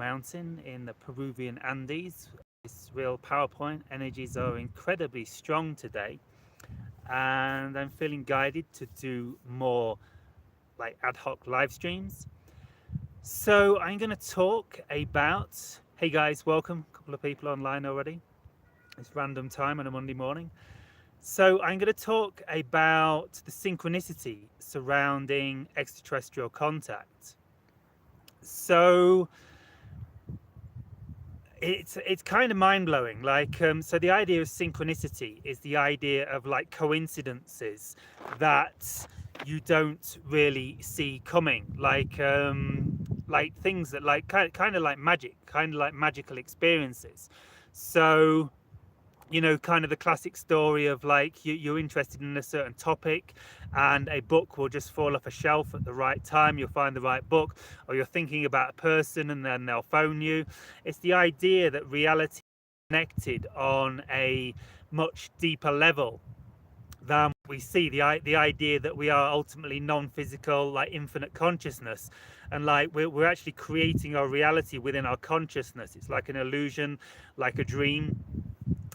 mountain in the Peruvian Andes. It's real PowerPoint energies are incredibly strong today, and I'm feeling guided to do more like ad hoc live streams. So I'm going to talk about. Hey guys, welcome. A couple of people online already. It's random time on a Monday morning. So I'm going to talk about the synchronicity surrounding extraterrestrial contact. So it's kind of mind-blowing. So the idea of synchronicity is the idea of like coincidences that you don't really see coming, like things that like kind of like magic, kind of like magical experiences. So kind of the classic story of like you're interested in a certain topic and a book will just fall off a shelf at the right time. You'll find the right book, or you're thinking about a person and then they'll phone you. It's the idea that reality is connected on a much deeper level than we see. The idea that we are ultimately non-physical, like infinite consciousness, and like we're actually creating our reality within our consciousness. It's like an illusion, like a dream.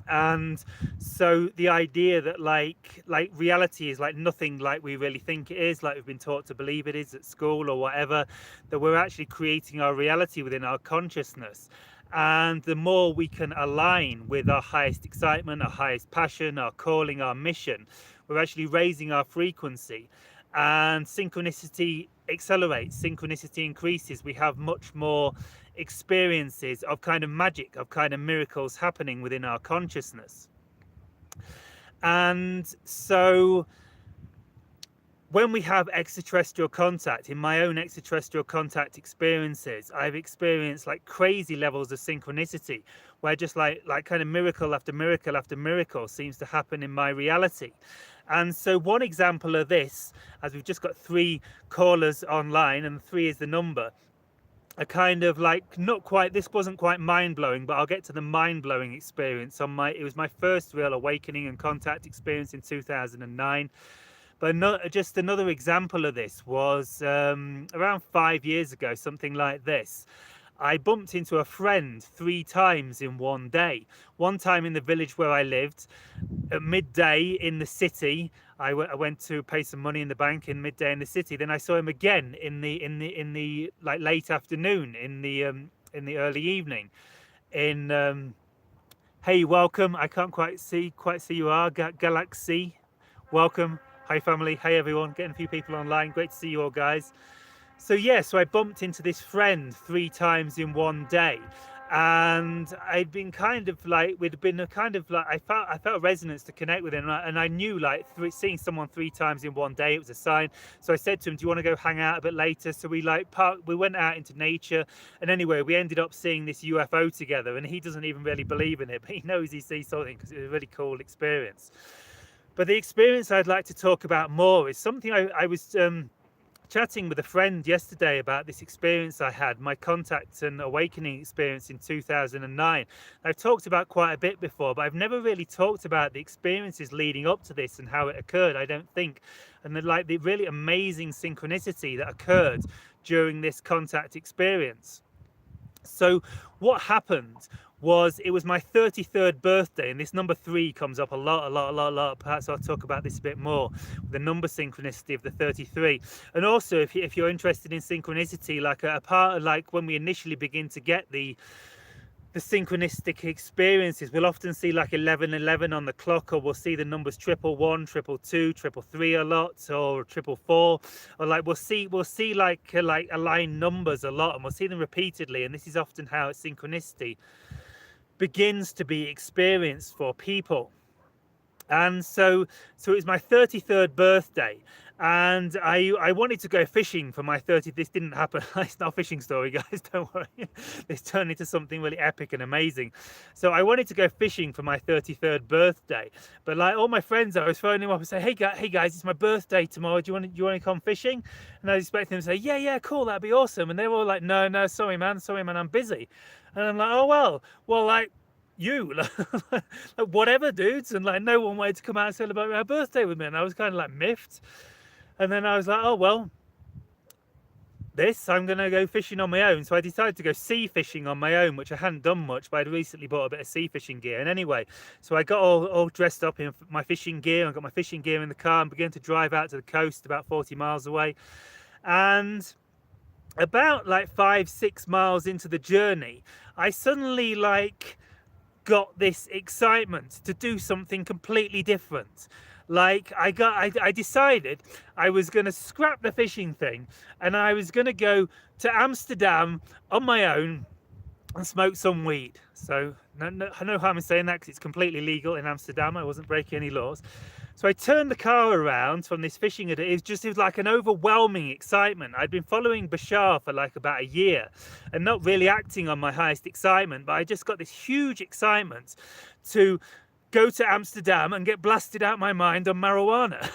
And so the idea that like reality is like nothing like we really think it is, like we've been taught to believe it is at school or whatever, that we're actually creating our reality within our consciousness. And the more we can align with our highest excitement, our highest passion, our calling, our mission, we're actually raising our frequency, and synchronicity accelerates, synchronicity increases. We have much more experiences of kind of magic, of kind of miracles happening within our consciousness. And so when we have extraterrestrial contact, in my own extraterrestrial contact experiences, I've experienced like crazy levels of synchronicity where just like kind of miracle after miracle after miracle seems to happen in my reality. And so one example of this, as we've just got 3 callers online, and 3 is the number, a kind of like not quite, this wasn't quite mind-blowing, but I'll get to the mind-blowing experience on it was my first real awakening and contact experience in 2009. But not just another example of this was around 5 years ago, something like this. I bumped into a friend 3 times in one day. One time in the village where I lived, at midday in the city. I went to pay some money in the bank in midday in the city. Then I saw him again in the like late afternoon, in the early evening. Hey, welcome. I can't quite see you are Galaxy. Welcome. Hi family. Hey everyone. Getting a few people online. Great to see you all, guys. So yeah, so I bumped into this friend 3 times in one day, and I'd been kind of like, we'd been a kind of like, I felt a resonance to connect with him, and I knew like seeing someone 3 times in one day, it was a sign. So I said to him, do you want to go hang out a bit later? So we we went out into nature, and anyway, we ended up seeing this UFO together, and he doesn't even really believe in it, but he knows he sees something because it was a really cool experience. But the experience I'd like to talk about more is something I was chatting with a friend yesterday about this experience I had, my contact and awakening experience in 2009. I've talked about quite a bit before, but I've never really talked about the experiences leading up to this and how it occurred, I don't think. And the really amazing synchronicity that occurred during this contact experience. So what happened was, it was my 33rd birthday, and this number 3 comes up a lot. Perhaps I'll talk about this a bit more, the number synchronicity of the 33. And also, if you're interested in synchronicity, like a part of like when we initially begin to get the synchronistic experiences, we'll often see like 1111 on the clock, or we'll see the numbers 111, 222, 333 a lot, or 444, or like we'll see like aligned numbers a lot, and we'll see them repeatedly. And this is often how synchronicity begins to be experienced for people. And so it was my 33rd birthday, and I wanted to go fishing for my 30th. This didn't happen. It's not a fishing story, guys, don't worry. This turned into something really epic and amazing. So I wanted to go fishing for my 33rd birthday, but like all my friends, I was phoning them up and say, hey guys, it's my birthday tomorrow, do you want to come fishing? And I was expecting them to say, yeah, cool, that'd be awesome. And they were all like, no, sorry man, I'm busy. And I'm like, oh well, like, you like, whatever, dudes. And like, no one wanted to come out and celebrate my birthday with me, and I was kind of like miffed. And then I was like, oh well, this, I'm going to go fishing on my own. So I decided to go sea fishing on my own, which I hadn't done much, but I'd recently bought a bit of sea fishing gear. And anyway, so I got all dressed up in my fishing gear. I got my fishing gear in the car and began to drive out to the coast about 40 miles away. And about like 5-6 miles into the journey, I suddenly like got this excitement to do something completely different. Like I decided I was going to scrap the fishing thing and I was going to go to Amsterdam on my own and smoke some weed. So no harm in saying that because it's completely legal in Amsterdam. I wasn't breaking any laws. So I turned the car around from this fishing. It was like an overwhelming excitement. I'd been following Bashar for like about a year and not really acting on my highest excitement, but I just got this huge excitement to go to Amsterdam and get blasted out my mind on marijuana.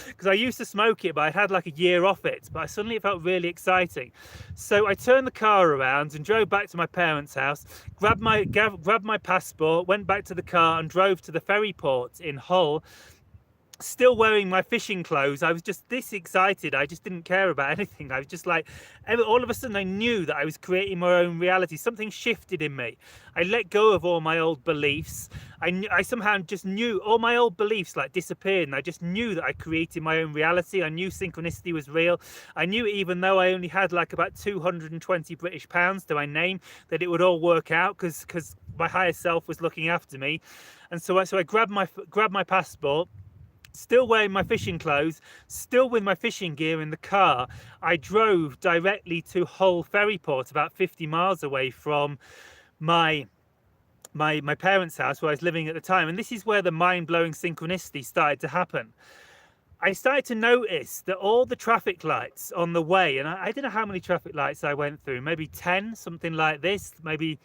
Because I used to smoke it, but I had like a year off it, but suddenly it felt really exciting. So I turned the car around and drove back to my parents' house, grabbed my passport, went back to the car and drove to the ferry port in Hull, still wearing my fishing clothes. I was just this excited. I just didn't care about anything. I was just like, all of a sudden I knew that I was creating my own reality. Something shifted in me. I let go of all my old beliefs. I somehow just knew all my old beliefs like disappeared, and I just knew that I created my own reality. I knew synchronicity was real. I knew even though I only had like about 220 British pounds to my name, that it would all work out because my higher self was looking after me. And so I grabbed my passport, still wearing my fishing clothes, still with my fishing gear in the car. I drove directly to Hull ferry port, about 50 miles away from my parents' house where I was living at the time. And this is where the mind-blowing synchronicity started to happen. I started to notice that all the traffic lights on the way, and I don't know how many traffic lights I went through, maybe 10, something like this, maybe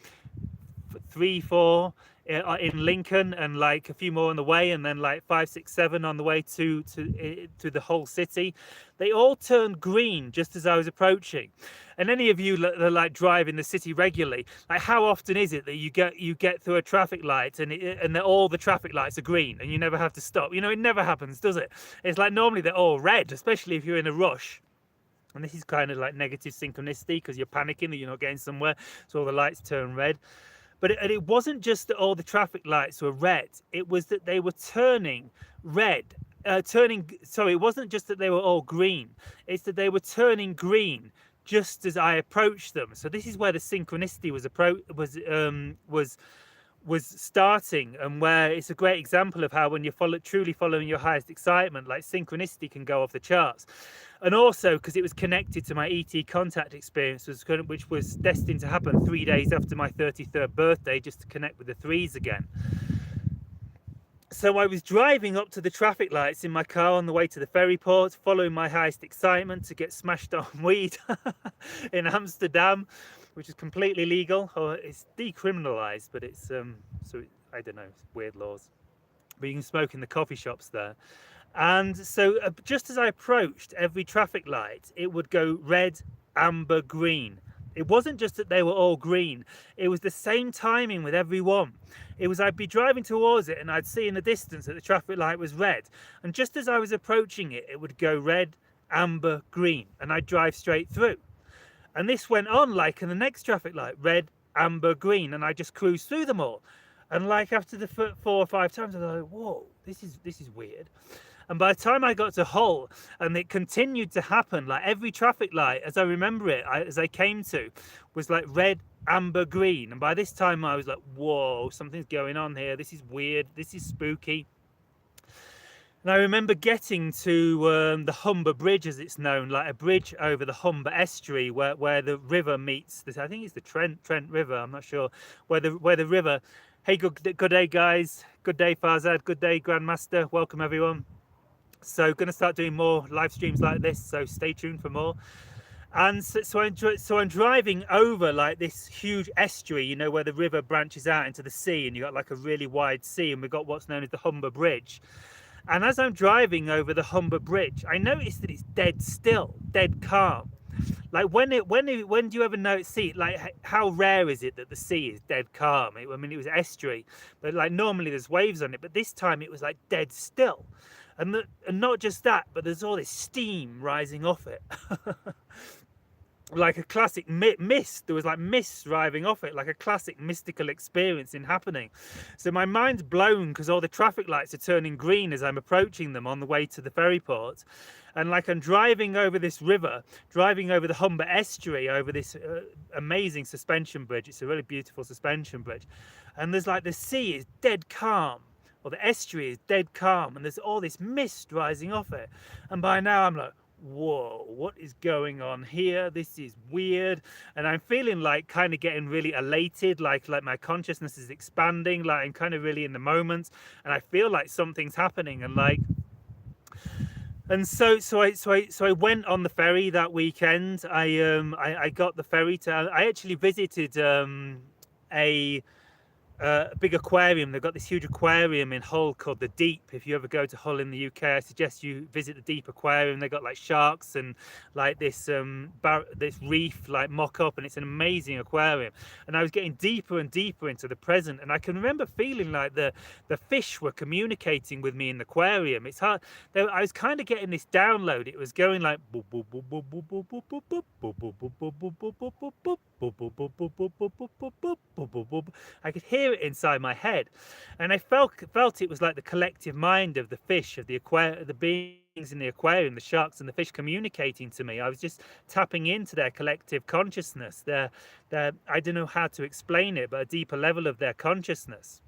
3, 4 in Lincoln, and like a few more on the way, and then like 5, 6, 7 on the way to the whole city. They all turned green just as I was approaching. And any of you that like drive in the city regularly, like how often is it that you get through a traffic light and all the traffic lights are green and you never have to stop? You know, it never happens, does it? It's like normally they're all red, especially if you're in a rush. And this is kind of like negative synchronicity because you're panicking that you're not getting somewhere, so all the lights turn red. But it wasn't just that all the traffic lights were red. It was that they were turning red. It wasn't just that they were all green. It's that they were turning green just as I approached them. So this is where the synchronicity was starting, and where it's a great example of how when you're truly following your highest excitement, like synchronicity can go off the charts. And also because it was connected to my ET contact experience, which was destined to happen 3 days after my 33rd birthday, just to connect with the threes again. So I was driving up to the traffic lights in my car on the way to the ferry port, following my highest excitement to get smashed on weed in Amsterdam, which is completely legal. Or it's decriminalized, but it's I don't know, it's weird laws. But you can smoke in the coffee shops there. And so just as I approached every traffic light, it would go red, amber, green. It wasn't just that they were all green, it was the same timing with every one. It was I'd be driving towards it and I'd see in the distance that the traffic light was red. And just as I was approaching it, it would go red, amber, green, and I'd drive straight through. And this went on like in the next traffic light, red, amber, green, and I just cruised through them all. And like after the 4 or 5 times, I was like, whoa, this is weird. And by the time I got to Hull, and it continued to happen, like every traffic light, as I remember it, as I came to, was like red, amber, green. And by this time I was like, whoa, something's going on here. This is weird. This is spooky. And I remember getting to the Humber Bridge, as it's known, like a bridge over the Humber estuary where the river meets I think it's the Trent River, I'm not sure, where the river. Hey, good day, guys. Good day, Farzad. Good day, Grandmaster. Welcome, everyone. So going to start doing more live streams like this, so stay tuned for more. And so I'm driving over like this huge estuary, you know, where the river branches out into the sea, and you got like a really wide sea, and we've got what's known as the Humber Bridge. And as I'm driving over the Humber Bridge, I noticed that it's dead still, dead calm. Like when do you ever know it's sea? Like how rare is it that the sea is dead calm? I mean, it was estuary, but like normally there's waves on it, but this time it was like dead still. And not just that, but there's all this steam rising off it. like a classic mist. There was like mist driving off it, like a classic mystical experience in happening. So my mind's blown because all the traffic lights are turning green as I'm approaching them on the way to the ferry port. And like I'm driving over this river, driving over the Humber estuary, over this amazing suspension bridge. It's a really beautiful suspension bridge. And there's like the sea is dead calm, or the estuary is dead calm, and there's all this mist rising off it. And by now I'm like, whoa, what is going on here? This is weird. And I'm feeling like kind of getting really elated, like my consciousness is expanding, like I'm kind of really in the moment, and I feel like something's happening. And like, and so I went on the ferry that weekend. I got the ferry to, I actually visited a big aquarium. They've got this huge aquarium in Hull called the Deep. If you ever go to Hull in the UK, I suggest you visit the Deep aquarium. They got like sharks and like this this reef like mock up, and it's an amazing aquarium. And I was getting deeper and deeper into the present, and I can remember feeling like the fish were communicating with me in the aquarium. It's hard. I was kind of getting this download. It was going like I could hear it inside my head, and I felt it was like the collective mind of the fish, of the beings in the aquarium, the sharks and the fish communicating to me. I was just tapping into their collective consciousness, their I don't know how to explain it, but a deeper level of their consciousness.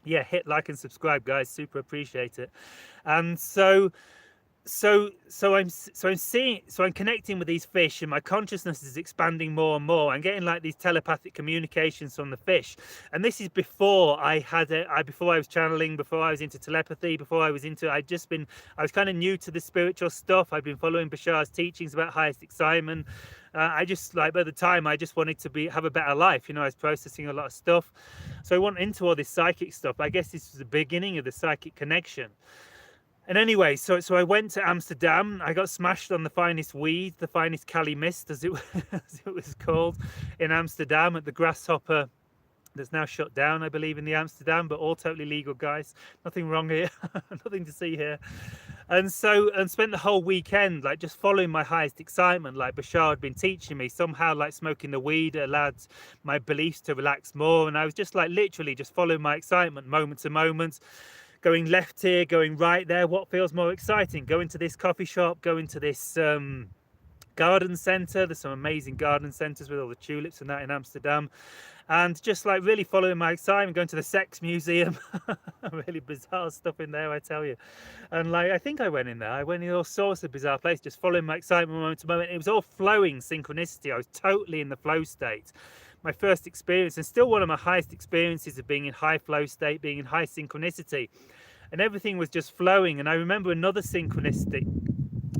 Yeah, hit like and subscribe, guys. Super appreciate it. And so I'm connecting with these fish, and my consciousness is expanding more and more. I'm getting like these telepathic communications from the fish, and this is before I had before I was channeling, before I was into telepathy, before I was kind of new to the spiritual stuff. I've been following Bashar's teachings about highest excitement. I just, like, by the time I just wanted to have a better life, you know. I was processing a lot of stuff, so I went into all this psychic stuff. I guess this was the beginning of the psychic connection. And anyway, so I went to Amsterdam. I got smashed on the finest weed, the finest Cali mist, as it was called, in Amsterdam at the Grasshopper. That's now shut down, I believe, in the Amsterdam, but all totally legal, guys. Nothing wrong here, nothing to see here. And spent the whole weekend like just following my highest excitement, like Bashar had been teaching me. Somehow, like, smoking the weed allowed my beliefs to relax more, and I was just like literally just following my excitement, moment to moment. Going left here, going right there. What feels more exciting? Going to this coffee shop, going to this garden centre. There's some amazing garden centres with all the tulips and that in Amsterdam. And just like really following my excitement, going to the sex museum. Really bizarre stuff in there, I tell you. And like, I think I went in there. I went in all sorts of bizarre places, just following my excitement moment to moment. It was all flowing synchronicity. I was totally in the flow state. My first experience, and still one of my highest experiences, of being in high flow state, being in high synchronicity, and everything was just flowing. And I remember another synchronicity.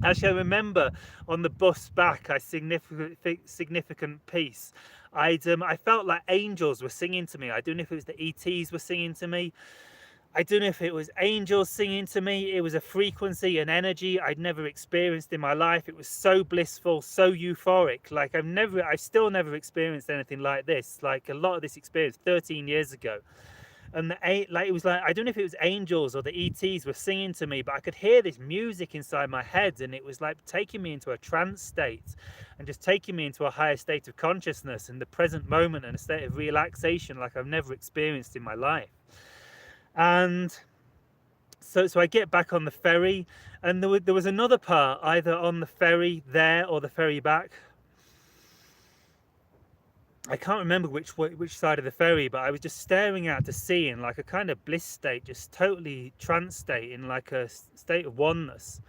Actually, I remember on the bus back, a significant piece. I felt like angels were singing to me. I don't know if it was the ETs were singing to me. I don't know if it was angels singing to me. It was a frequency, an energy I'd never experienced in my life. It was so blissful, so euphoric. Like I've still never experienced anything like this. Like a lot of this experience 13 years ago. And it was like, I don't know if it was angels or the ETs were singing to me, but I could hear this music inside my head, and it was like taking me into a trance state and just taking me into a higher state of consciousness in the present moment, and a state of relaxation like I've never experienced in my life. And so I get back on the ferry, and there was another part, either on the ferry there or the ferry back. I can't remember which side of the ferry, but I was just staring out to sea in like a kind of bliss state, just totally trance state, in like a state of oneness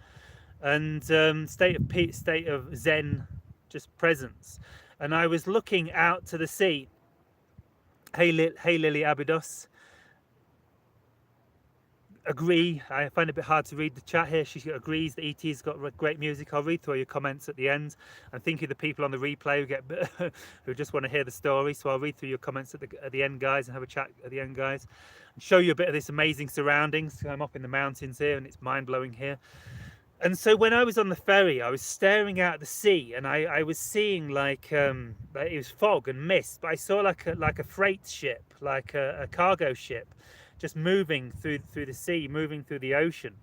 and state of peace, state of Zen, just presence. And I was looking out to the sea. Hey Lily Abydos. Agree. I find it a bit hard to read the chat here. She agrees the ET's got great music. I'll read through your comments at the end. I'm thinking of the people on the replay who just want to hear the story. So I'll read through your comments at the end, guys, and have a chat at the end, guys, and show you a bit of this amazing surroundings. I'm up in the mountains here, and it's mind-blowing here. And so when I was on the ferry, I was staring out at the sea, and I was seeing like it was fog and mist, but I saw like a freight ship, like a cargo ship, just moving through the sea, moving through the ocean.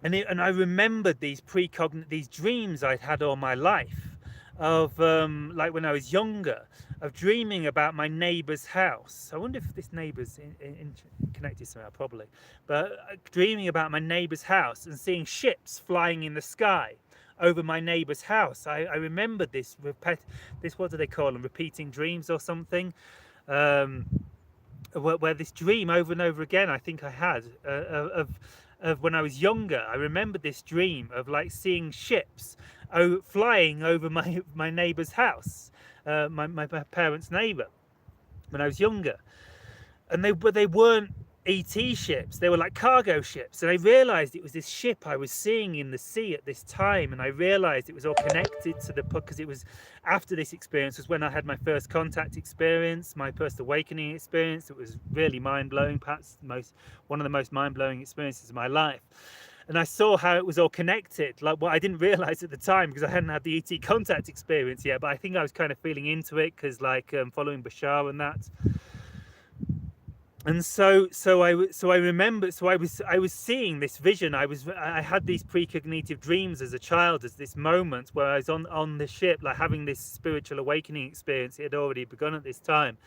and I remembered these these dreams I'd had all my life of like when I was younger, of dreaming about my neighbour's house. I wonder if this neighbour's connected somehow, probably. But dreaming about my neighbour's house and seeing ships flying in the sky over my neighbour's house. I remembered this what do they call them? Repeating dreams or something. Um, where this dream over and over again, I think I had of when I was younger. I remembered this dream of like seeing ships flying over my neighbour's house, my parents' neighbour, when I was younger, and they weren't ET ships. They were like cargo ships, and I realised it was this ship I was seeing in the sea at this time, and I realised it was all connected to the because it was after this experience was when I had my first contact experience, my first awakening experience. It was really mind-blowing, perhaps one of the most mind-blowing experiences of my life. And I saw how it was all connected, like what I didn't realize at the time because I hadn't had the ET contact experience yet, but I think I was kind of feeling into it because like following Bashar and that. And I remember, I was seeing this vision. I had these precognitive dreams as a child, as this moment where I was on the ship, like having this spiritual awakening experience. It had already begun at this time,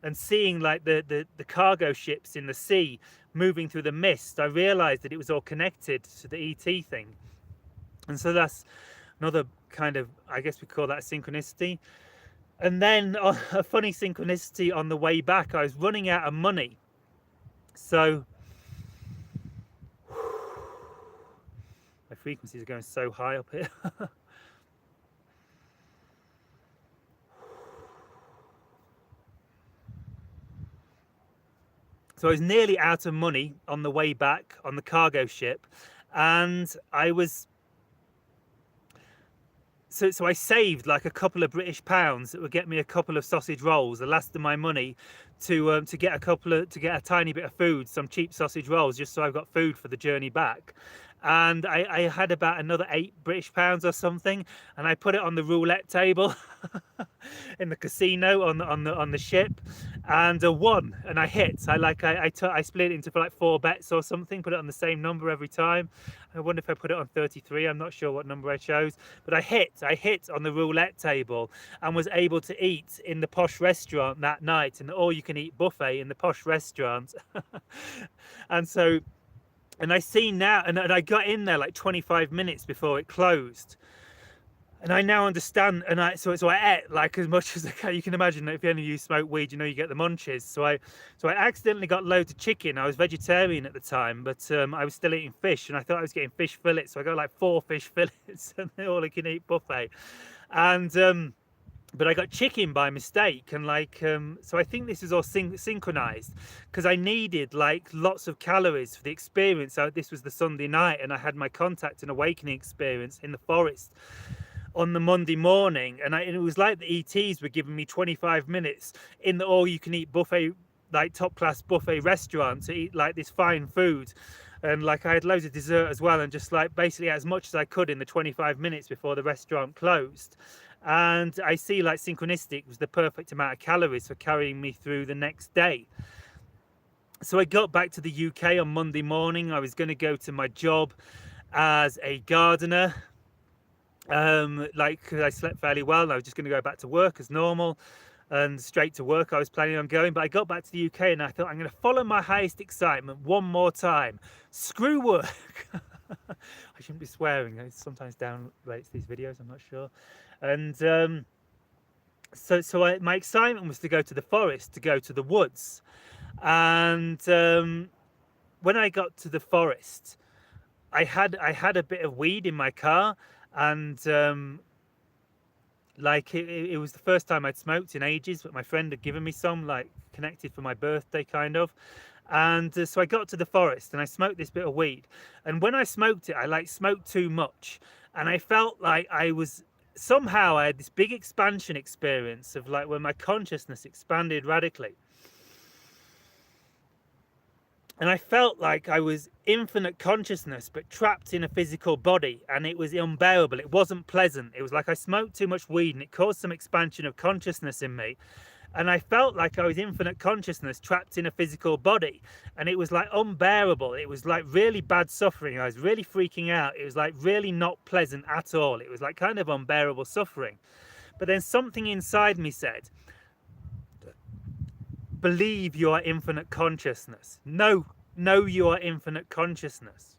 and seeing like the cargo ships in the sea moving through the mist. I realized that it was all connected to the ET thing, and so that's another kind of, I guess we call that a synchronicity. And then a funny synchronicity on the way back, I was running out of money. So my frequencies are going so high up here. So I was nearly out of money on the way back on the cargo ship, and I was so I saved like a couple of British pounds that would get me a couple of sausage rolls, the last of my money, to get a tiny bit of food, some cheap sausage rolls, just so I've got food for the journey back. And I had about another £8 or something, and I put it on the roulette table in the casino on the ship, and won, and I hit. I split it into like 4 bets or something, put it on the same number every time. I wonder if I put it on 33. I'm not sure what number I chose, but I hit on the roulette table and was able to eat in the posh restaurant that night, in the all-you-can-eat buffet in the posh restaurant. And I see now, and I got in there like 25 minutes before it closed. And I now understand, and so I ate like as much as I can. You can imagine that if any of you smoke weed, you know you get the munchies. So I accidentally got loads of chicken. I was vegetarian at the time, but I was still eating fish, and I thought I was getting fish fillets. So I got like 4 fish fillets and the all-you-can-eat buffet. And but I got chicken by mistake, and like so I think this is all synchronized because I needed like lots of calories for the experience. So this was the Sunday night, and I had my contact and awakening experience in the forest on the Monday morning, and it was like the ETs were giving me 25 minutes in the all-you-can-eat buffet, like top-class buffet restaurant, to eat like this fine food. And like I had loads of dessert as well, and just like basically as much as I could in the 25 minutes before the restaurant closed. And I see like synchronistic was the perfect amount of calories for carrying me through the next day. So I got back to the UK on Monday morning. I was going to go to my job as a gardener. Like I slept fairly well, and I was just going to go back to work as normal, and straight to work I was planning on going. But I got back to the UK, and I thought I'm going to follow my highest excitement one more time. Screw work. I shouldn't be swearing. It sometimes downrates these videos, I'm not sure. And my excitement was to go to the forest, to go to the woods. And when I got to the forest, I had a bit of weed in my car, and like it was the first time I'd smoked in ages, but my friend had given me some, like connected for my birthday kind of. And so I got to the forest and I smoked this bit of weed, and when I smoked it, I like smoked too much, and I felt like I had this big expansion experience of like when my consciousness expanded radically. And I felt like I was infinite consciousness, but trapped in a physical body, and it was unbearable. It wasn't pleasant. It was like I smoked too much weed, and it caused some expansion of consciousness in me. and I felt like I was infinite consciousness trapped in a physical body, and it was like unbearable. It was like really bad suffering. I was really freaking out. It was like really not pleasant at all. It was like kind of unbearable suffering. But then something inside me said, believe you are infinite consciousness. Know you are infinite consciousness.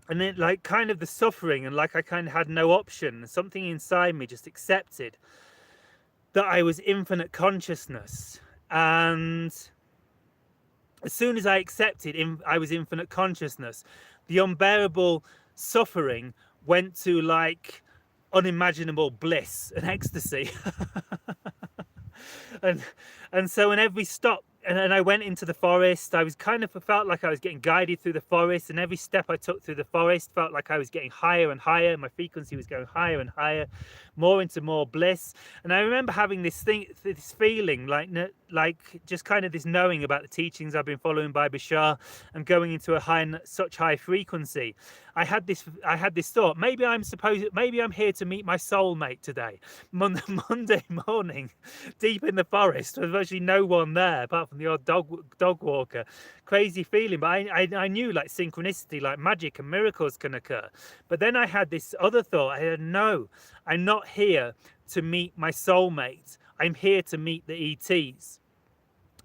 And then like kind of the suffering, and like I kind of had no option. Something inside me just accepted that I was infinite consciousness. And as soon as I accepted I was infinite consciousness, the unbearable suffering went to like unimaginable bliss and ecstasy. and so in every stop, and I went into the forest, I was kind of felt like I was getting guided through the forest, and every step I took through the forest felt like I was getting higher and higher. My frequency was going higher and higher, more into more bliss. And I remember having this feeling like just kind of this knowing about the teachings I've been following by Bashar, and going into such high frequency. I had this thought, maybe I'm here to meet my soulmate today. Monday morning, deep in the forest, there was virtually no one there apart from the odd dog walker. Crazy feeling, but I knew like synchronicity, like magic and miracles can occur. But then I had this other thought. I said, no, I'm not here to meet my soulmate. I'm here to meet the ETs.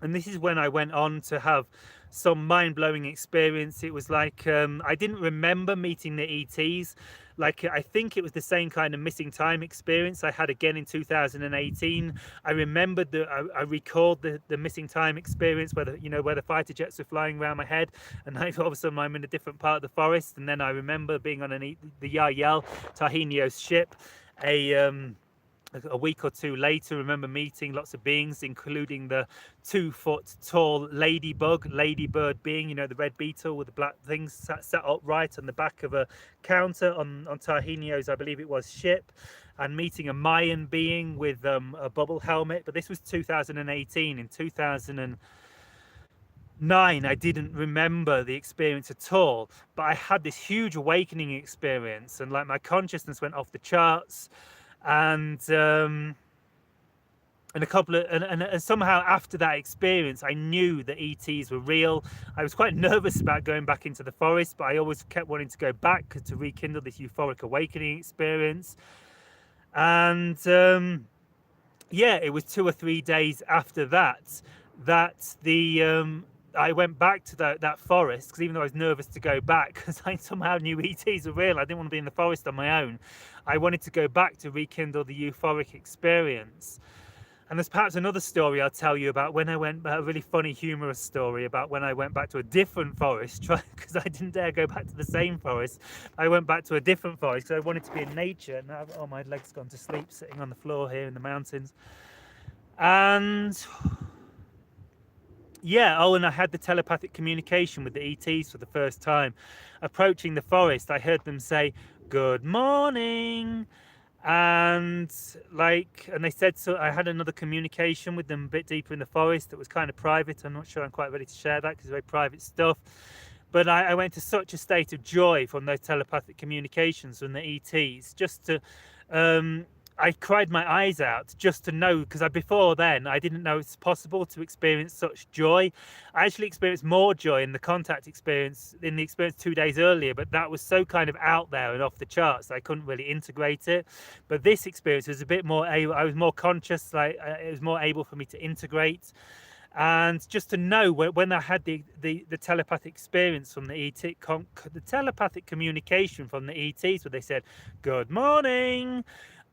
And this is when I went on to have some mind-blowing experience. It was like I didn't remember meeting the ETs. Like I think it was the same kind of missing time experience I had again in 2018. I remembered I recalled the missing time experience where the fighter jets were flying around my head, and all of a sudden I'm in a different part of the forest. And then I remember being on the Yahyel Tarhinio's ship. A week or two later, remember meeting lots of beings, including the 2-foot tall ladybird being, the red beetle with the black things sat upright on the back of a counter on Tarhinio's, I believe it was, ship, and meeting a Mayan being with a bubble helmet. But this was 2018. In 2009, I didn't remember the experience at all, but I had this huge awakening experience, and like my consciousness went off the charts. And somehow after that experience, I knew that ETs were real. I was quite nervous about going back into the forest, but I always kept wanting to go back to rekindle this euphoric awakening experience. And yeah, it was 2 or 3 days after that I went back to that forest, because even though I was nervous to go back, because I somehow knew ETs were real, I didn't want to be in the forest on my own. I wanted to go back to rekindle the euphoric experience. And there's perhaps another story I'll tell you about when I went, a really funny, humorous story about when I went back to a different forest, because I didn't dare go back to the same forest. I went back to a different forest because I wanted to be in nature. Now, oh, my leg's gone to sleep sitting on the floor here in the mountains. And yeah, and I had the telepathic communication with the ETs for the first time. Approaching the forest, I heard them say, "Good morning." And they said, so I had another communication with them a bit deeper in the forest that was kind of private. I'm not sure I'm quite ready to share that because it's very private stuff. But I went to such a state of joy from those telepathic communications from the ETs, just to I cried my eyes out just to know, because before then I didn't know it's possible to experience such joy. I actually experienced more joy in the contact experience, in the experience 2 days earlier, but that was so kind of out there and off the charts I couldn't really integrate it. But this experience was a bit more able, I was more conscious, it was more able for me to integrate. And just to know when I had the telepathic experience from the ET, the telepathic communication from the ETs, where they said, "Good morning,"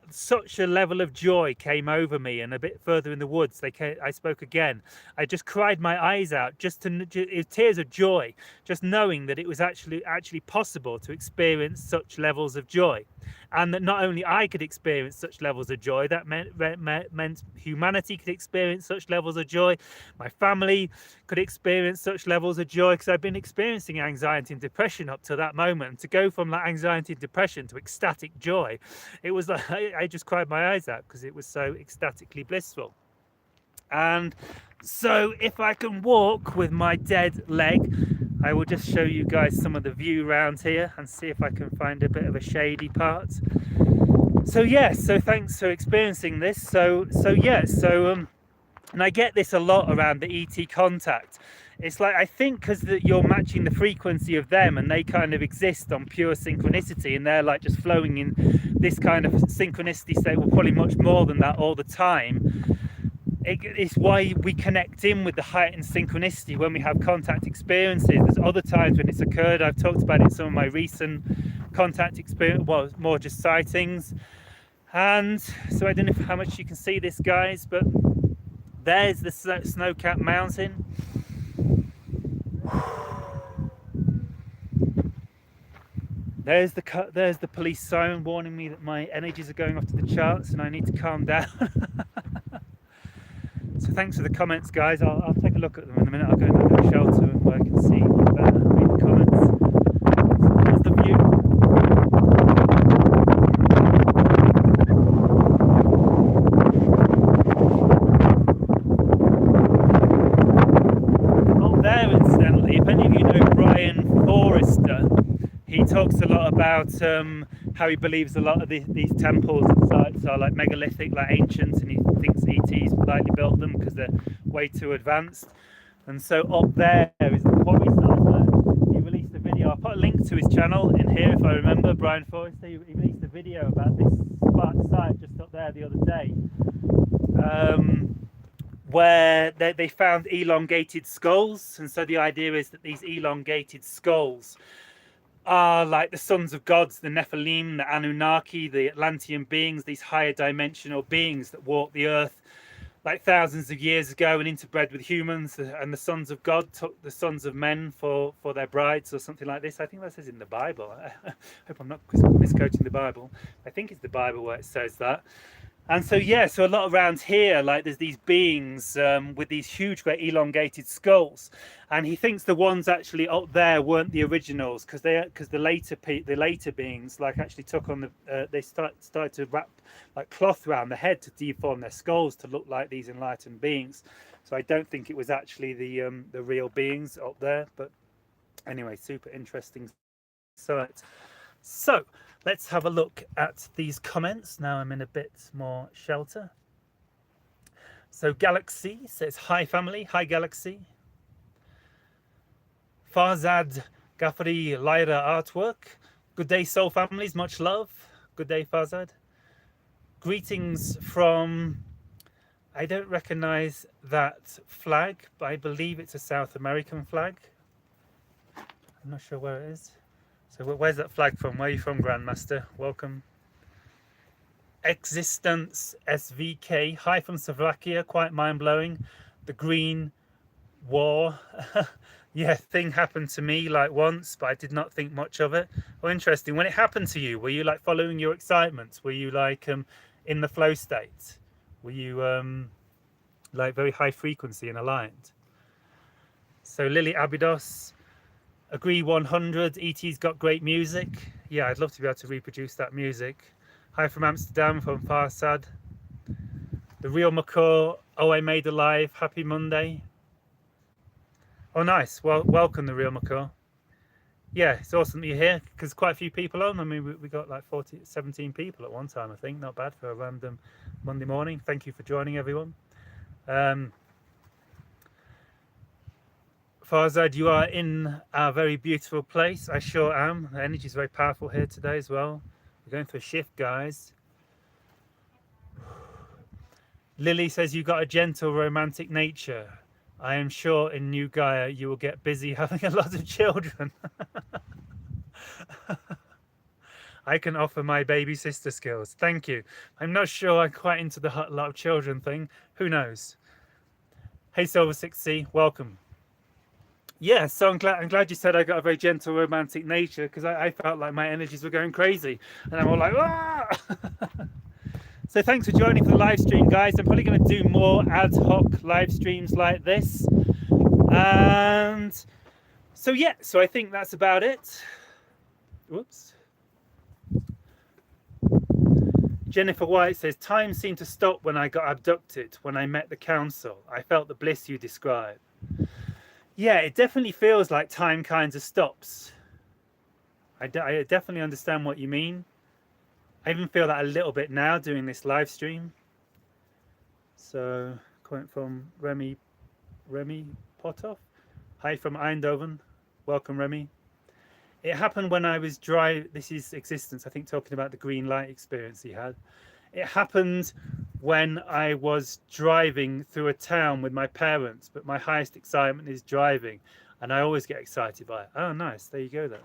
such a level of joy came over me. And a bit further in the woods, I spoke again. I just cried my eyes out, tears of joy, just knowing that it was actually possible to experience such levels of joy, and that not only I could experience such levels of joy, that meant humanity could experience such levels of joy. My family could experience such levels of joy, because I've been experiencing anxiety and depression up to that moment. And to go from that anxiety and depression to ecstatic joy, it was like I just cried my eyes out because it was so ecstatically blissful. And so if I can walk with my dead leg, I will just show you guys some of the view around here and see if I can find a bit of a shady part. So yeah, so thanks for experiencing this. And I get this a lot around the ET contact. It's like, I think because you're matching the frequency of them and they kind of exist on pure synchronicity and they're like just flowing in this kind of synchronicity state, well, probably much more than that all the time. It's why we connect in with the heightened synchronicity when we have contact experiences. There's other times when it's occurred. I've talked about it in some of my recent contact experience, well, more just sightings. And so I don't know how much you can see this, guys, but there's the snow-capped mountain. There's the police siren warning me that my energies are going off to the charts and I need to calm down. So thanks for the comments, guys. I'll take a look at them in a minute. I'll go into the shelter where I can see better, read the comments. So there's the view. Oh, there, incidentally, if any of you know Brian Forrester, he talks a lot about how he believes a lot of these temples and sites are like megalithic, like ancient, and he thinks ETs likely built them because they're way too advanced. And so up there is the quarry site. He released a video. I'll put a link to his channel in here if I remember. Brian Forrester. He released a video about this site just up there the other day, where they found elongated skulls. And so the idea is that these elongated skulls are like the sons of gods, the Nephilim, the Anunnaki, the Atlantean beings, these higher dimensional beings that walked the earth like thousands of years ago and interbred with humans, and the sons of God took the sons of men for their brides or something like this. I think that says in the Bible. I hope I'm not misquoting the Bible. I think it's the Bible where it says that. And so yeah, so a lot around here, like there's these beings with these huge, great elongated skulls, and he thinks the ones actually up there weren't the originals because the later beings like actually took on they started to wrap like cloth around the head to deform their skulls to look like these enlightened beings. So I don't think it was actually the real beings up there. But anyway, super interesting site. So let's have a look at these comments. Now I'm in a bit more shelter. So Galaxy says, hi family, hi Galaxy. Farzad Ghaffari Lyra artwork. Good day soul families, much love. Good day Farzad. Greetings from, I don't recognize that flag, but I believe it's a South American flag. I'm not sure where it is. So where's that flag from? Where are you from, Grandmaster? Welcome. Existence SVK. Hi from Slovakia. Quite mind-blowing. The Green War. Yeah, thing happened to me like once, but I did not think much of it. Oh, interesting. When it happened to you, were you like following your excitement? Were you like in the flow state? Were you like very high frequency and aligned? So Lily Abidos. Agree 100. ET's got great music. Yeah, I'd love to be able to reproduce that music. Hi from Amsterdam, from Farsad. The Real McCaw. Oh, I made alive. Happy Monday. Oh, nice. Well, welcome, the Real McCaw. Yeah, it's awesome that you're here because quite a few people on. I mean, we got like 17 people at one time, I think. Not bad for a random Monday morning. Thank you for joining, everyone. Farzad, you are in a very beautiful place. I sure am. The energy is very powerful here today as well. We're going through a shift, guys. Lily says you got a gentle romantic nature. I am sure in New Gaia you will get busy having a lot of children. I can offer my baby sister skills. Thank you. I'm not sure I'm quite into the lot of children thing. Who knows? Hey Silver6C, welcome. Yeah, so I'm glad you said I got a very gentle romantic nature because I felt like my energies were going crazy and I'm all like, ah! So thanks for joining for the live stream, guys. I'm probably going to do more ad hoc live streams like this. And so yeah, so I think that's about it. Whoops. Jennifer White says, time seemed to stop when I got abducted, when I met the council. I felt the bliss you describe. Yeah, it definitely feels like time kind of stops. I definitely understand what you mean. I even feel that a little bit now doing this live stream. So, comment from Remy Potoff. Hi from Eindhoven. Welcome, Remy. It happened when I was this is Existence, I think, talking about the green light experience he had. It happened when I was driving through a town with my parents, but my highest excitement is driving, and I always get excited by it. Oh, nice. There you go then.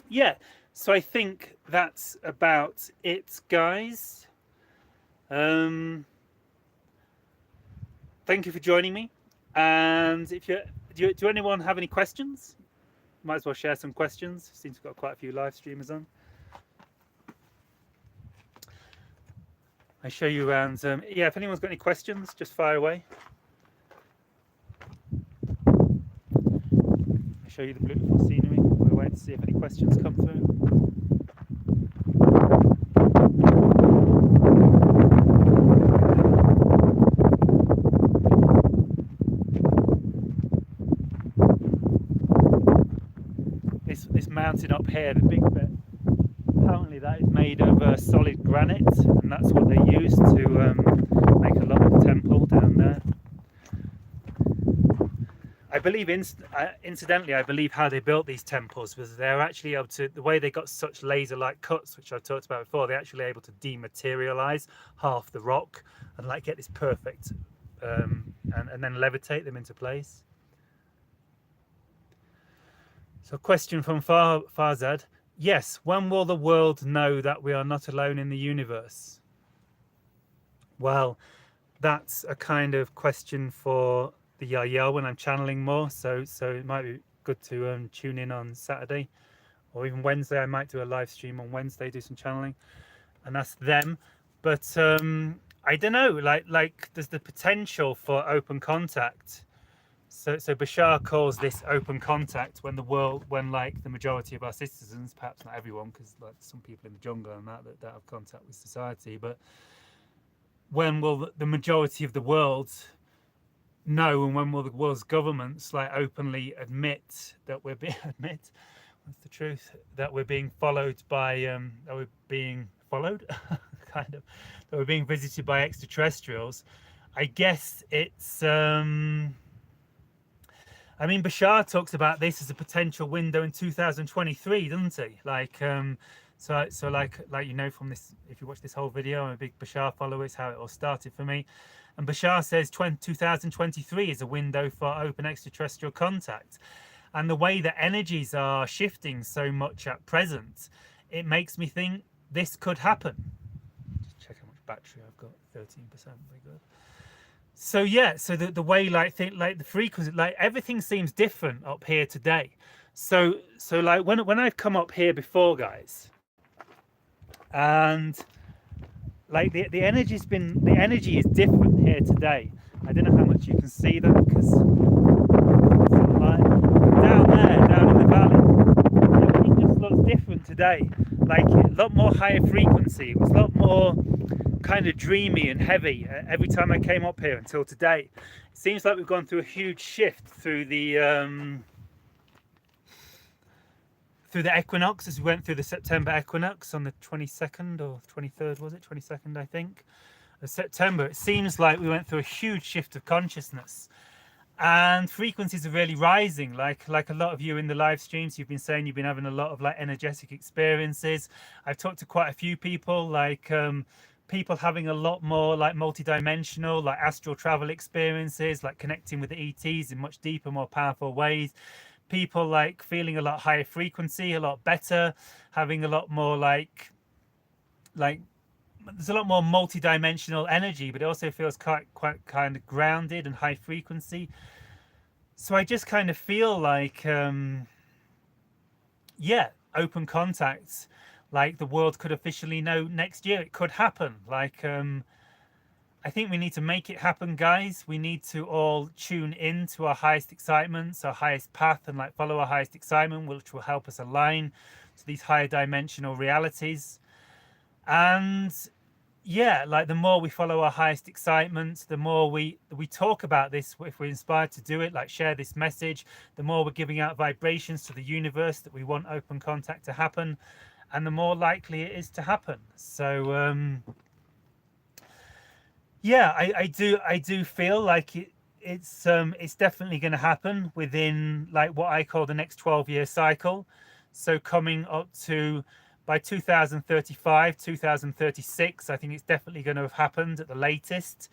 Yeah, so I think that's about it, guys. Thank you for joining me. And if do anyone have any questions? Might as well share some questions. Seems we've got quite a few live streamers on. I show you around. Yeah, if anyone's got any questions, just fire away. I show you the beautiful scenery. We'll wait to see if any questions come through. This mountain up here, the big bit, apparently that is made of solid granite, and that's what they use to make a lot of the temple down there. I believe, incidentally, I believe how they built these temples was they're actually able to, the way they got such laser-like cuts, which I've talked about before, they're actually able to dematerialize half the rock and like get this perfect, and then levitate them into place. So, question from Farzad. Yes, when will the world know that we are not alone in the universe? Well, that's a kind of question for the Yahyel when I'm channeling more. So it might be good to tune in on Saturday or even Wednesday. I might do a live stream on Wednesday, do some channeling, and ask them. But I don't know. Like there's the potential for open contact. So Bashar calls this open contact when like the majority of our citizens, perhaps not everyone, because like some people in the jungle and that have contact with society, but when will the majority of the world know, and when will the world's governments like openly admit that we're being what's the truth, that we're being followed by that we're being followed kind of, that we're being visited by extraterrestrials? I guess it's I mean, Bashar talks about this as a potential window in 2023, doesn't he? Like, so like you know from this, if you watch this whole video, I'm a big Bashar follower. It's how it all started for me. And Bashar says 2023 is a window for open extraterrestrial contact. And the way that energies are shifting so much at present, it makes me think this could happen. Just check how much battery I've got. 13%. Very good. So yeah, so the way like the frequency, like everything seems different up here today. So like when I've come up here before, guys, and like the energy is different here today. I don't know how much you can see that because down in the valley, everything just looks different today. Like a lot more higher frequency. It was a lot more kind of dreamy and heavy every time I came up here until today. It seems like we've gone through a huge shift through the equinox, as we went through the September equinox on the 22nd or 23rd, was it 22nd, I think, of September. It seems like we went through a huge shift of consciousness, and frequencies are really rising. Like a lot of you in the live streams, you've been saying you've been having a lot of like energetic experiences. I've talked to quite a few people, like people having a lot more like multi-dimensional, like astral travel experiences, like connecting with the ETs in much deeper, more powerful ways. People like feeling a lot higher frequency, a lot better, having a lot more like there's a lot more multi-dimensional energy, but it also feels quite kind of grounded and high frequency. So I just kind of feel like yeah, open contacts, like the world could officially know next year. It could happen. Like I think we need to make it happen, guys. We need to all tune in to our highest excitements, our highest path, and like follow our highest excitement, which will help us align to these higher dimensional realities. And yeah, like the more we follow our highest excitement, the more we talk about this, if we're inspired to do it, like share this message, the more we're giving out vibrations to the universe that we want open contact to happen. and the more likely it is to happen. So yeah, I do feel like it's definitely going to happen within like what I call the next 12-year cycle. So coming up to by 2035, 2036, I think it's definitely going to have happened at the latest.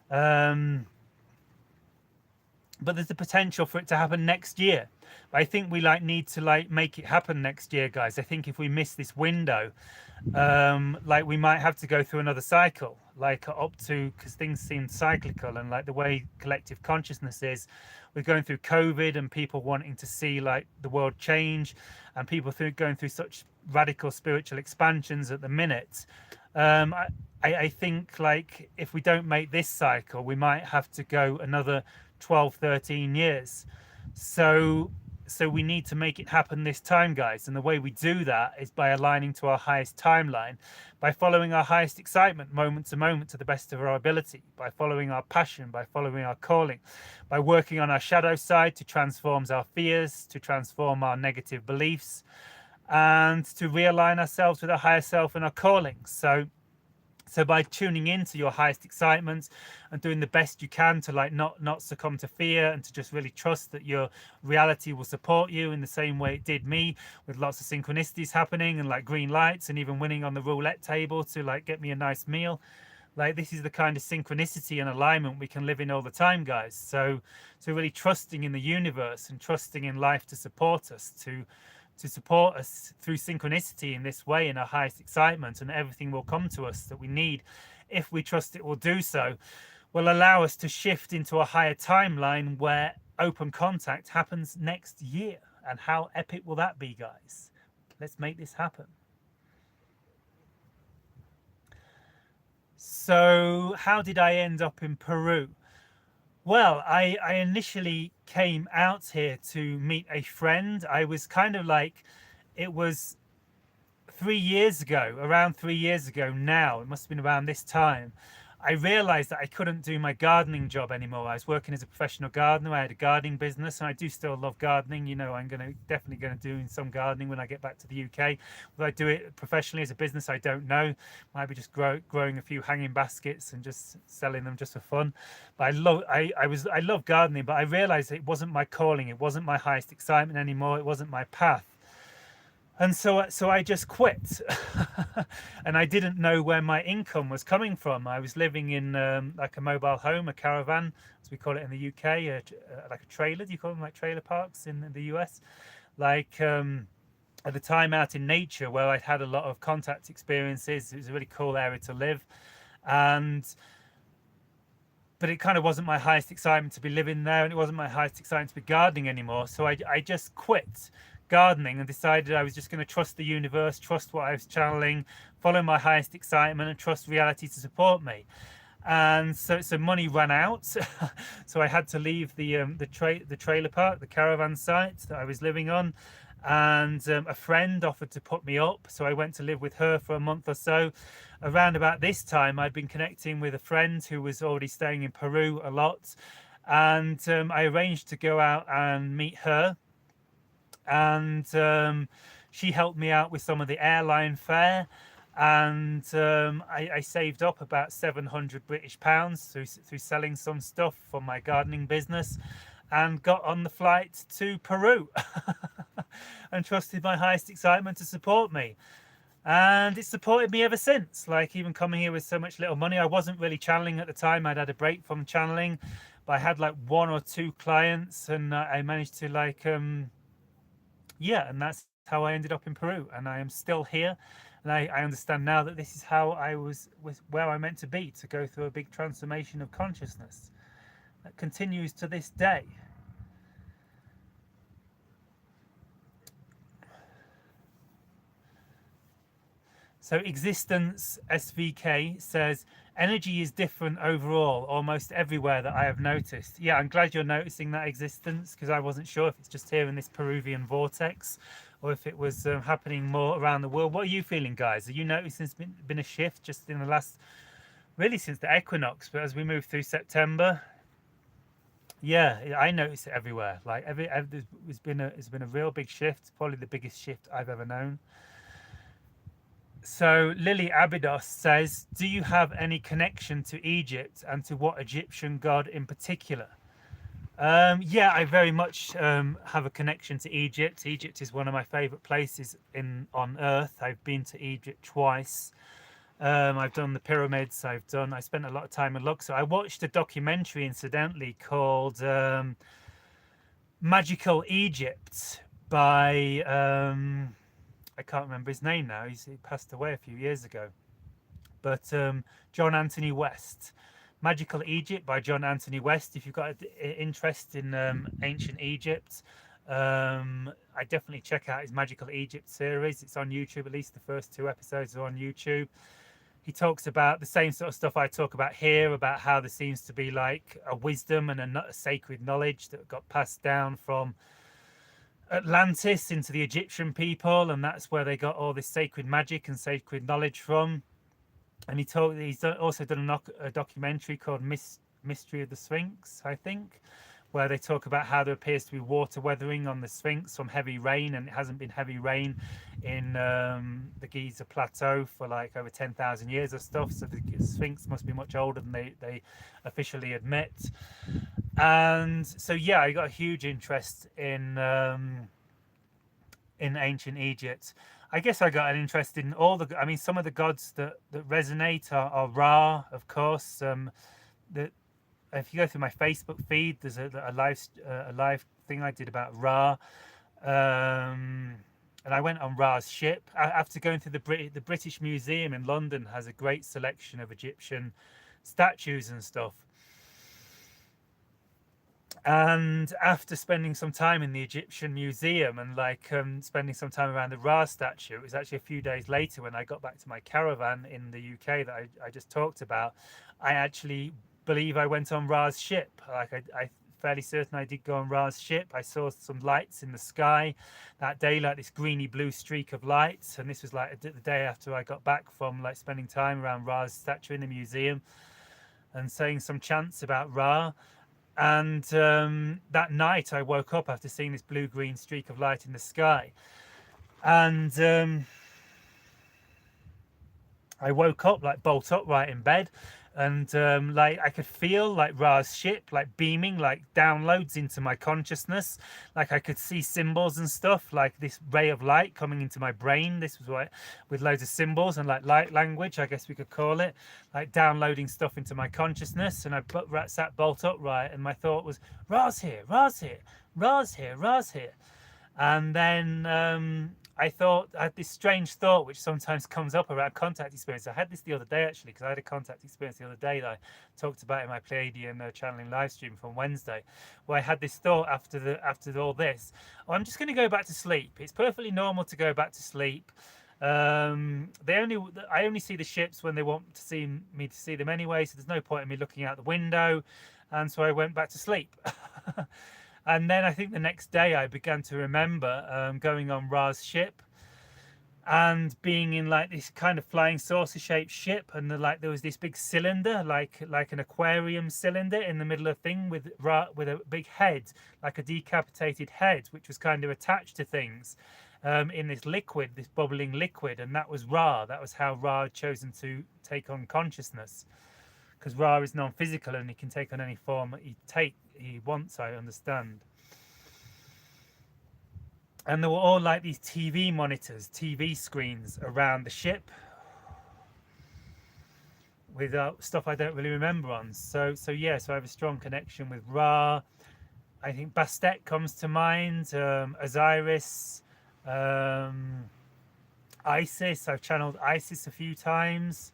But there's the potential for it to happen next year. But I think we like need to like make it happen next year, guys. I think if we miss this window, like we might have to go through another cycle, like up to, because things seem cyclical, and like the way collective consciousness is, we're going through COVID and people wanting to see like the world change, and people going through such radical spiritual expansions at the minute. I think like if we don't make this cycle, we might have to go another 12, 13 years. So we need to make it happen this time, guys. And the way we do that is by aligning to our highest timeline, by following our highest excitement moment to moment to the best of our ability, by following our passion, by following our calling, by working on our shadow side to transform our fears, to transform our negative beliefs, and to realign ourselves with our higher self and our calling. So by tuning into your highest excitement and doing the best you can to like not succumb to fear, and to just really trust that your reality will support you in the same way it did me, with lots of synchronicities happening and like green lights, and even winning on the roulette table to like get me a nice meal. Like this is the kind of synchronicity and alignment we can live in all the time, guys. So really trusting in the universe and trusting in life to support us, to support us through synchronicity in this way, in our highest excitement, and everything will come to us that we need, if we trust it will do so, will allow us to shift into a higher timeline where open contact happens next year. And how epic will that be, guys? Let's make this happen. So how did I end up in Peru? Well, I initially came out here to meet a friend. I was kind of like, it was 3 years ago, around 3 years ago now, it must have been around this time, I realized that I couldn't do my gardening job anymore. I was working as a professional gardener. I had a gardening business, and I do still love gardening. You know, I'm definitely going to do some gardening when I get back to the UK. Will I do it professionally as a business? I don't know. Might be just growing a few hanging baskets and just selling them just for fun. But I love gardening, but I realized it wasn't my calling. It wasn't my highest excitement anymore. It wasn't my path. And so I just quit. And I didn't know where my income was coming from. I was living in like a mobile home, a caravan, as we call it in the UK, like a trailer. Do you call them like trailer parks in the US? Like at the time, out in nature, where I'd had a lot of contact experiences. It was a really cool area to live. But it kind of wasn't my highest excitement to be living there, and it wasn't my highest excitement to be gardening anymore. So I just quit gardening and decided I was just going to trust the universe, trust what I was channeling, follow my highest excitement, and trust reality to support me. And so money ran out. So I had to leave the trailer park, the caravan site that I was living on. And a friend offered to put me up, so I went to live with her for a month or so. Around about this time, I'd been connecting with a friend who was already staying in Peru a lot, and I arranged to go out and meet her. And she helped me out with some of the airline fare, and I saved up about 700 British pounds through selling some stuff from my gardening business, and got on the flight to Peru and trusted my highest excitement to support me. And it supported me ever since. Like, even coming here with so much little money, I wasn't really channeling at the time. I'd had a break from channeling, but I had like 1 or 2 clients, and I managed to like yeah, and that's how I ended up in Peru, and I am still here. And I understand now that this is how I was where I meant to be, to go through a big transformation of consciousness that continues to this day. So Existence SVK says, energy is different overall, almost everywhere that I have noticed. Yeah, I'm glad you're noticing that, Existence, because I wasn't sure if it's just here in this Peruvian vortex, or if it was happening more around the world. What are you feeling, guys? Are you noticing there's been a shift just in the last, really since the equinox, but as we move through September? Yeah, I notice it everywhere. Like it's been a real big shift, probably the biggest shift I've ever known. So Lily Abydos says, do you have any connection to Egypt and to what Egyptian god in particular? Yeah, I very much have a connection to Egypt. Egypt is one of my favorite places on earth. I've been to Egypt twice. I've done the pyramids. I spent a lot of time in Luxor. I watched a documentary, incidentally, called Magical Egypt by I can't remember his name now. He passed away a few years ago. But John Anthony West. Magical Egypt by John Anthony West. If you've got an interest in ancient Egypt, I definitely check out his Magical Egypt series. It's on YouTube. At least the first 2 episodes are on YouTube. He talks about the same sort of stuff I talk about here, about how there seems to be like a wisdom and a sacred knowledge that got passed down from Atlantis into the Egyptian people, and that's where they got all this sacred magic and sacred knowledge from. And he's also done a documentary called Mystery of the Sphinx, I think, where they talk about how there appears to be water weathering on the Sphinx from heavy rain, and it hasn't been heavy rain in the Giza Plateau for like over 10,000 years or stuff. So the Sphinx must be much older than they officially admit. And so, yeah, I got a huge interest in ancient Egypt. I guess I got an interest in some of the gods that resonate are Ra, of course. If you go through my Facebook feed, there's a live thing I did about Ra, and I went on Ra's ship after going through the British Museum in London. Has a great selection of Egyptian statues and stuff. And after spending some time in the Egyptian Museum and spending some time around the Ra statue, it was actually a few days later when I got back to my caravan in the UK that I just talked about. I actually believe I went on Ra's ship. I fairly certain I did go on Ra's ship. I saw some lights in the sky that day, like this greeny blue streak of lights. And this was like the day after I got back from like spending time around Ra's statue in the museum and saying some chants about Ra. And that night I woke up after seeing this blue-green streak of light in the sky. And I woke up like bolt upright in bed, and I could feel like Ra's ship like beaming like downloads into my consciousness. Like I could see symbols and stuff, like this ray of light coming into my brain. This was what, with loads of symbols and like light language, I guess we could call it, like downloading stuff into my consciousness. And I sat bolt upright, and my thought was, Ra's here, Ra's here, Ra's here, Ra's here. And then I had this strange thought, which sometimes comes up around contact experience. I had this the other day, actually, because I had a contact experience the other day that I talked about in my Pleiadian channeling live stream from Wednesday, where I had this thought after all this. Oh, I'm just going to go back to sleep. It's perfectly normal to go back to sleep. I only see the ships when they want me to see them anyway, so there's no point in me looking out the window. And so I went back to sleep. And then I think the next day I began to remember going on Ra's ship and being in like this kind of flying saucer shaped ship, and there was this big cylinder, like an aquarium cylinder in the middle of the thing with a big head, like a decapitated head, which was kind of attached to things in this liquid, this bubbling liquid, and that was Ra. That was how Ra had chosen to take on consciousness, because Ra is non-physical and he can take on any form he wants, I understand. And there were all like these TV monitors, TV screens around the ship with stuff I don't really remember on. So yeah, so I have a strong connection with Ra. I think Bastet comes to mind, Osiris, Isis. I've channeled Isis a few times.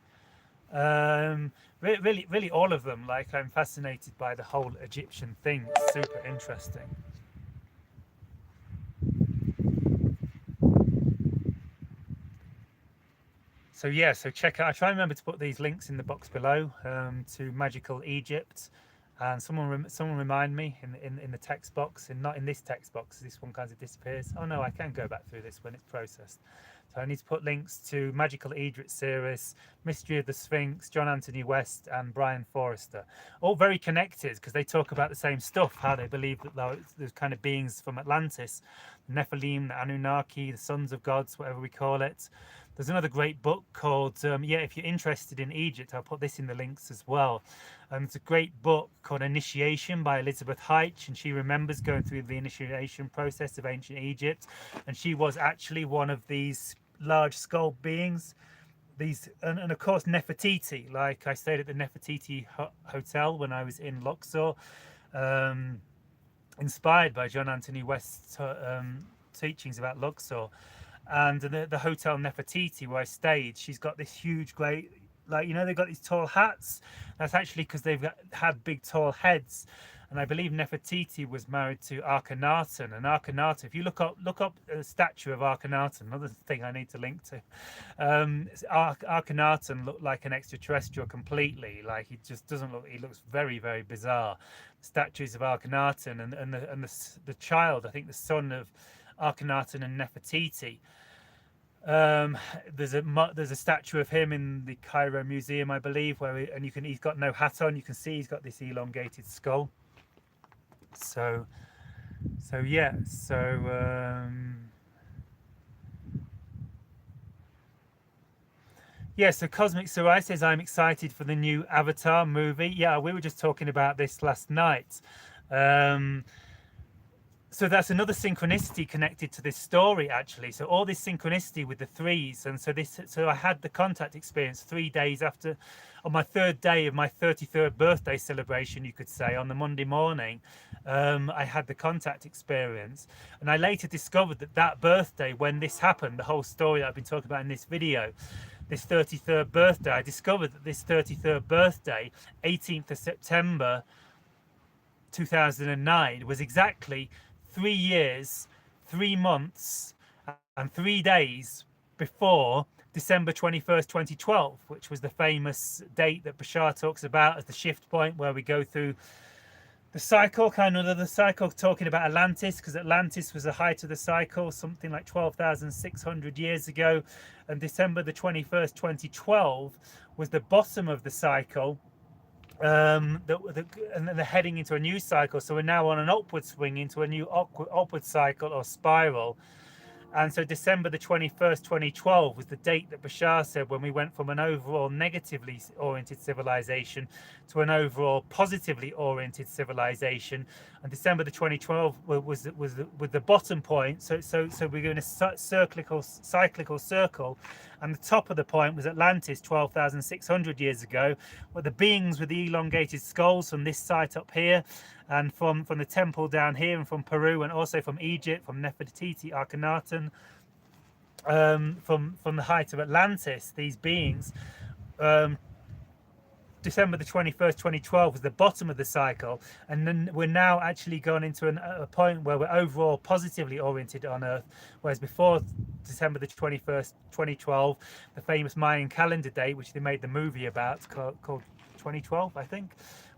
Really all of them. Like, I'm fascinated by the whole Egyptian thing. It's super interesting. So yeah, so check out, I try and remember to put these links in the box below to Magical Egypt, and someone remind me in the text box, and not in this text box, this one kind of disappears. Oh no, I can go back through this when it's processed. So I need to put links to Magical Egypt series, Mystery of the Sphinx, John Anthony West and Brian Forrester. All very connected because they talk about the same stuff, how they believe that there's kind of beings from Atlantis, the Nephilim, the Anunnaki, the sons of gods, whatever we call it, There's another great book called, yeah, if you're interested in Egypt, I'll put this in the links as well. It's a great book called Initiation by Elizabeth Heitch, and she remembers going through the initiation process of ancient Egypt. And she was actually one of these large skull beings. These, and of course, Nefertiti. Like, I stayed at the Nefertiti Hotel when I was in Luxor, inspired by John Anthony West's teachings about Luxor. And the Hotel Nefertiti where I stayed, she's got this huge, great, like, you know, they've got these tall hats. That's actually because they've had big, tall heads. And I believe Nefertiti was married to Akhenaten. And Akhenaten, if you look up a statue of Akhenaten, another thing I need to link to, Akhenaten looked like an extraterrestrial completely. Like, he just doesn't look. He looks very, very bizarre. Statues of Akhenaten and the child, I think the son of Akhenaten and Nefertiti. There's a statue of him in the Cairo Museum, I believe, where he's got no hat on. You can see he's got this elongated skull. So yeah. Yeah, so Cosmic Sarai says, I'm excited for the new Avatar movie. Yeah, we were just talking about this last night. So that's another synchronicity connected to this story, actually. So all this synchronicity with the threes, and so I had the contact experience 3 days after, on my third day of my 33rd birthday celebration, you could say, on the Monday morning. I had the contact experience, and I later discovered that birthday, when this happened, the whole story that I've been talking about in this video, this 33rd birthday, I discovered that this 33rd birthday, 18th of September 2009, was exactly 3 years, 3 months, and 3 days before December 21st, 2012, which was the famous date that Bashar talks about as the shift point, where we go through the cycle, kind of the cycle, talking about Atlantis, because Atlantis was the height of the cycle, something like 12,600 years ago, and December the 21st, 2012 was the bottom of the cycle. And then they're heading into a new cycle, so we're now on an upward swing into a new upward cycle or spiral. And so December the 21st, 2012 was the date that Bashar said when we went from an overall negatively oriented civilization to an overall positively oriented civilization. And December the 2012 was the bottom point. So we're in a cyclical circle. And the top of the point was Atlantis 12,600 years ago, where the beings with the elongated skulls from this site up here, and from the temple down here, and from Peru, and also from Egypt, from Nefertiti, Akhenaten, from the height of Atlantis, these beings, December the 21st, 2012 was the bottom of the cycle, and then we're now actually gone into a point where we're overall positively oriented on Earth, whereas before December the 21st, 2012, the famous Mayan calendar date, which they made the movie about, called 2012, I think,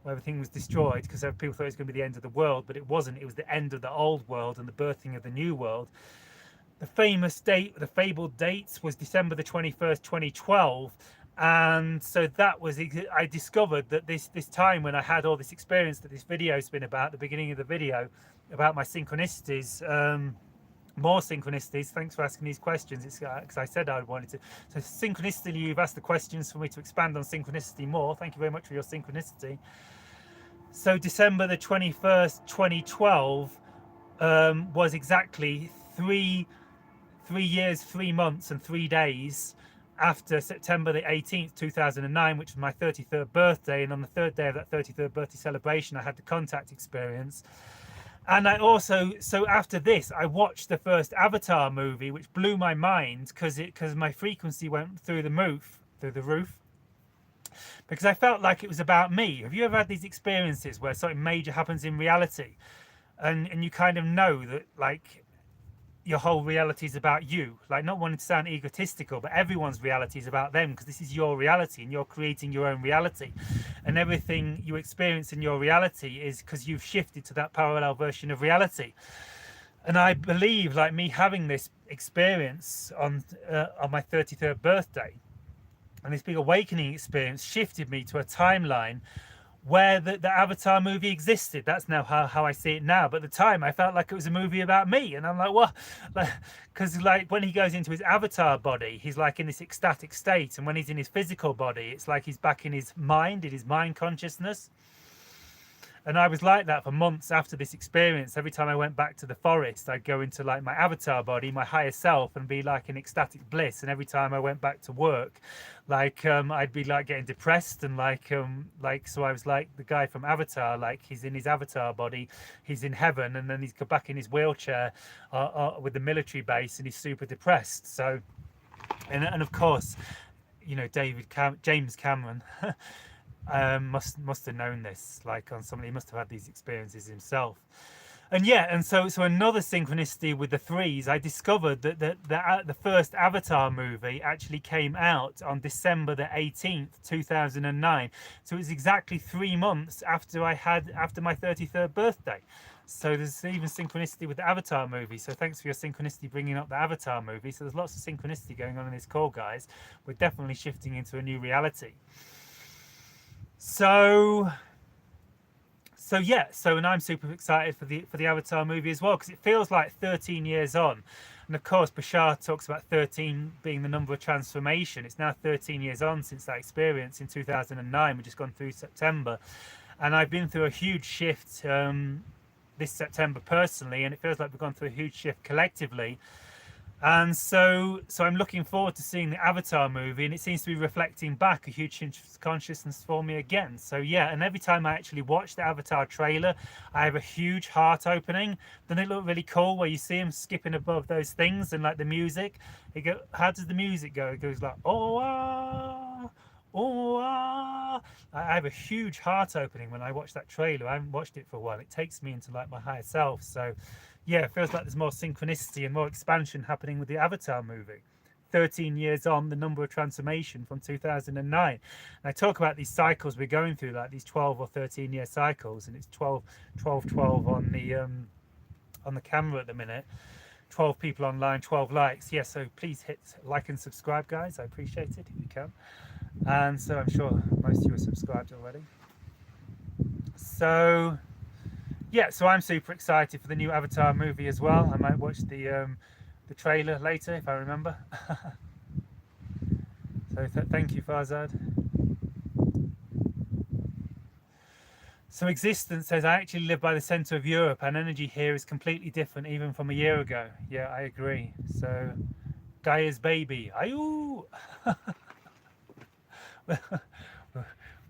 where everything was destroyed because people thought it was going to be the end of the world, but it wasn't. It was the end of the old world and the birthing of the new world. The famous date, the fabled dates, was December the 21st, 2012. And so that was, I discovered that this time when I had all this experience that this video has been about, the beginning of the video, about my synchronicities, more synchronicities. Thanks for asking these questions. It's because I said I wanted to. So synchronicity, you've asked the questions for me to expand on synchronicity more. Thank you very much for your synchronicity. So December the 21st, 2012 was exactly three years, 3 months, and 3 days after September the 18th, 2009, which was my 33rd birthday. And on the third day of that 33rd birthday celebration, I had the contact experience. And I also, so after this, I watched the first Avatar movie, which blew my mind because my frequency went through the roof, because I felt like it was about me. Have you ever had these experiences where something major happens in reality, and you kind of know that, like, your whole reality is about you? Like, not wanting to sound egotistical, but everyone's reality is about them, because this is your reality and you're creating your own reality, and everything you experience in your reality is because you've shifted to that parallel version of reality. And I believe, like, me having this experience on my 33rd birthday, and this big awakening experience shifted me to a timeline where the Avatar movie existed. That's now how I see it now. But at the time, I felt like it was a movie about me. And I'm like, what? Because like when he goes into his avatar body, he's like in this ecstatic state. And when he's in his physical body, it's like he's back in his mind consciousness. And I was like that for months after this experience. Every time I went back to the forest, I'd go into like my avatar body, my higher self, and be like in ecstatic bliss. And every time I went back to work, like I'd be like getting depressed and like so I was like the guy from Avatar, like he's in his avatar body, he's in heaven, and then he's back in his wheelchair with the military base, and he's super depressed. So, and of course, you know, James Cameron. Must have known this, like on somebody, he must have had these experiences himself. And yeah, and so another synchronicity with the threes, I discovered that the first Avatar movie actually came out on December the 18th 2009. So it was exactly 3 months after my 33rd birthday. So there's even synchronicity with the Avatar movie. So thanks for your synchronicity bringing up the Avatar movie. So there's lots of synchronicity going on in this call, guys. We're definitely shifting into a new reality. So yeah, and I'm super excited for the Avatar movie as well, because it feels like 13 years on. And of course, Bashar talks about 13 being the number of transformation. It's now 13 years on since that experience in 2009. We've just gone through September, and I've been through a huge shift this September personally, and it feels like we've gone through a huge shift collectively. And so I'm looking forward to seeing the Avatar movie, and it seems to be reflecting back a huge consciousness for me again. So yeah, and every time I actually watch the Avatar trailer, I have a huge heart opening. Doesn't it look really cool where you see him skipping above those things, and like the music? How does the music go? It goes like, oh, ah, oh, ah. I have a huge heart opening when I watch that trailer. I haven't watched it for a while. It takes me into like my higher self. So yeah, it feels like there's more synchronicity and more expansion happening with the Avatar movie. 13 years on, the number of transformation from 2009. And I talk about these cycles we're going through, like these 12 or 13 year cycles, and it's 12 on the camera at the minute. 12 people online, 12 likes. Yeah, so please hit like and subscribe, guys. I appreciate it if you can. And so I'm sure most of you are subscribed already. So yeah, so I'm super excited for the new Avatar movie as well. I might watch the trailer later if I remember. So thank you, Farzad. So Existence says, I actually live by the centre of Europe, and energy here is completely different even from a year ago. Yeah, I agree. So Gaia's baby. Ayoo!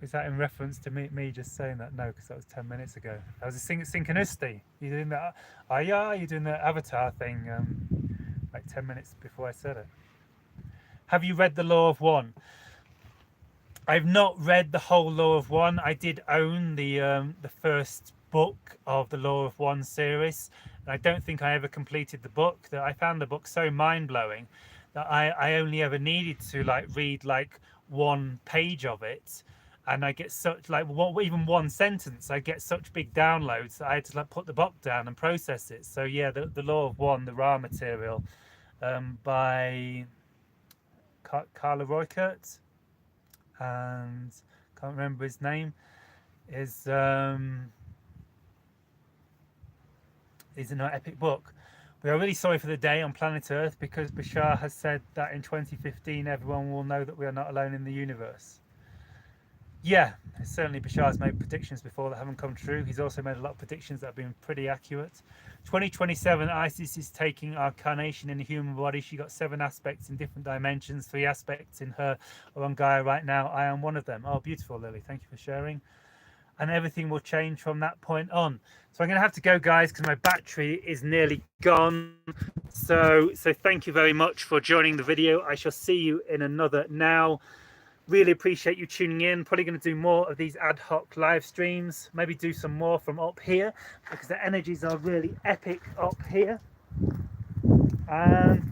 Is that in reference to me just saying that? No, because that was 10 minutes ago. That was a synchronicity. You're doing that. Oh yeah, you're doing the Avatar thing like 10 minutes before I said it. Have you read The Law of One? I've not read the whole Law of One. I did own the first book of the Law of One series. And I don't think I ever completed the book. That I found the book so mind-blowing that I only ever needed to like read like one page of it. And I get such like even one sentence, I get such big downloads that I had to like put the book down and process it. So yeah, the Law of One, the raw material, by Carla Roykert, and can't remember his name, is an epic book. We are really sorry for the day on planet Earth, because Bashar has said that in 2015 everyone will know that we are not alone in the universe. Yeah, certainly Bashar's made predictions before that haven't come true. He's also made a lot of predictions that have been pretty accurate. 2027, Isis is taking our carnation in the human body. She got 7 aspects in different dimensions. 3 aspects in her are on Gaia right now. I am one of them. Oh, beautiful, Lily. Thank you for sharing. And everything will change from that point on. So I'm going to have to go, guys, because my battery is nearly gone. So thank you very much for joining the video. I shall see you in another now. Really appreciate you tuning in. Probably going to do more of these ad hoc live streams. Maybe do some more from up here, because the energies are really epic up here. And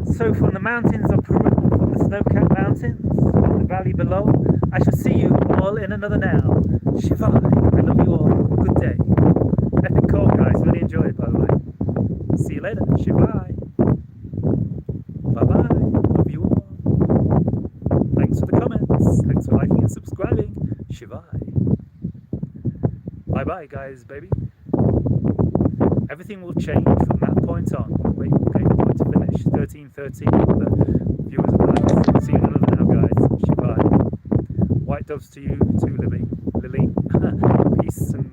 so from the mountains of Peru, from the snow-capped mountains, in the valley below, I shall see you all in another now. Shiva, I love you all. Good day. Epic call, guys. Really enjoy it, by the way. See you later. Shiva. Bye-bye. Love you all. Thanks for the comments. Thanks for liking and subscribing. Shivai. Bye bye, guys, baby. Everything will change from that point on. Wait, okay, point to finish. 13:13. The viewers are back. See you in another now, guys. Bye. White doves to you too, Lily. Peace and